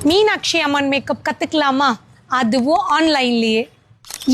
Meenakshi Amman makeup கற்றுக்கலாமா? அதுவும் ஆன்லைன்லேயே.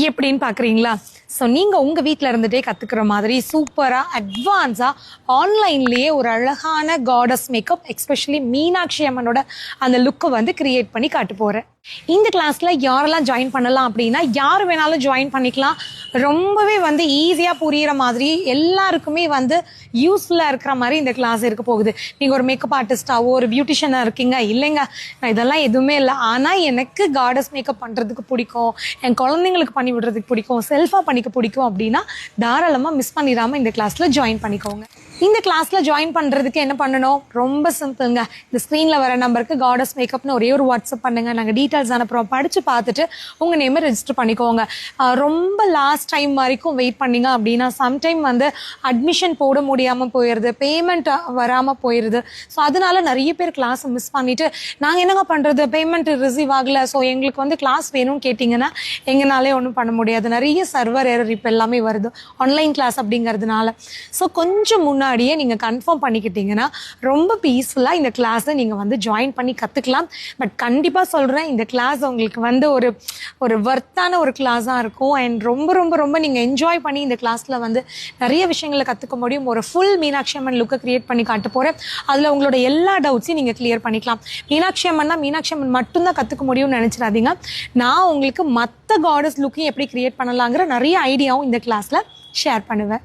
எப்படின்னு பார்க்குறீங்களா? ஸோ நீங்கள் உங்கள் வீட்டில் இருந்துகிட்டே கற்றுக்கிற மாதிரி சூப்பராக அட்வான்ஸாக ஆன்லைன்லேயே ஒரு அழகான காடஸ் மேக்கப், எஸ்பெஷலி மீனாட்சி அம்மனோட அந்த லுக்கை வந்து கிரியேட் பண்ணி காட்ட போகிறேன். இந்த கிளாஸில் யாரெல்லாம் ஜாயின் பண்ணலாம் அப்படின்னா, யார் வேணாலும் ஜாயின் பண்ணிக்கலாம். ரொம்பவே வந்து ஈஸியாக புரிகிற மாதிரி, எல்லாருக்குமே வந்து யூஸ்ஃபுல்லாக இருக்கிற மாதிரி இந்த கிளாஸ் இருக்க போகுது. நீங்கள் ஒரு மேக்கப் ஆர்டிஸ்டாவோ ஒரு பியூட்டிஷியனாக இருக்கீங்க, இல்லைங்க நான் இதெல்லாம் எதுவுமே இல்லை, ஆனால் எனக்கு காடஸ் மேக்கப் பண்ணுறதுக்கு பிடிக்கும், என் குழந்தைங்களுக்கு பண்ணி விடுறதுக்கு பிடிக்கும், செல்ஃபாக பண்ணிக்க பிடிக்கும் அப்படின்னா தாராளமாக மிஸ் பண்ணிடாமல் இந்த கிளாஸில் ஜாயின் பண்ணிக்கோங்க. இந்த கிளாஸில் ஜாயின் பண்ணுறதுக்கு என்ன பண்ணணும்? ரொம்ப சிம்பிளுங்க. இந்த ஸ்க்ரீனில் வர நம்பருக்கு காடஸ் மேக்கப்னு ஒரே ஒரு வாட்ஸ்அப் பண்ணுங்கள். நாங்கள் டீட்டெயில்ஸ் அனுப்புகிறோம். படித்து பார்த்துட்டு உங்கள் நேமை ரெஜிஸ்டர் பண்ணிக்கோங்க. ரொம்ப லாஸ்ட் டைம் வரைக்கும் வெயிட் பண்ணிங்க அப்படின்னா சம்டைம் வந்து அட்மிஷன் போட முடியாமல் போயிடுது, பேமெண்ட் வராமல் போயிடுது. ஸோ அதனால நிறைய பேர் கிளாஸை மிஸ் பண்ணிவிட்டு நாங்கள் என்னங்க பண்ணுறது, பேமெண்ட் ரிசீவ் ஆகலை, ஸோ எங்களுக்கு வந்து கிளாஸ் வேணும்னு கேட்டிங்கன்னா எங்களாலே ஒன்றும் பண்ண முடியாது. நிறைய சர்வர் எரர் இப்போ எல்லாமே வருது ஆன்லைன் கிளாஸ் அப்படிங்கிறதுனால. ஸோ கொஞ்சம் முன்னாடியே நீங்கள் கன்ஃபார்ம் பண்ணிக்கிட்டீங்கன்னா ரொம்ப பீஸ்ஃபுல்லாக இந்த கிளாஸை நீங்கள் வந்து ஜாயின் பண்ணி கற்றுக்கலாம். பட் கண்டிப்பாக சொல்கிறேன், இந்த கிளாஸ் உங்களுக்கு வந்து ஒரு வர்த்தான ஒரு கிளாஸாக இருக்கும். அண்ட் ரொம்ப ரொம்ப ரொம்ப நீங்கள் என்ஜாய் பண்ணி இந்த கிளாஸில் வந்து நிறைய விஷயங்களை கற்றுக்க முடியும். ஒரு ஃபுல் மீனாட்சி அம்மன் லுக்கை கிரியேட் பண்ணி காட்ட போகிறேன். அதில் உங்களோட எல்லா டவுட்ஸையும் நீங்கள் கிளியர் பண்ணிக்கலாம். மீனாட்சி அம்மன்னா மீனாட்சி அம்மன் மட்டும்தான் கற்றுக்க முடியும்னு நினச்சிடாதீங்க. நான் உங்களுக்கு மற்ற காடஸ் லுக்கையும் எப்படி கிரியேட் பண்ணலாங்கிற நிறைய ஐடியாவும் இந்த கிளாஸில் ஷேர் பண்ணுவேன்.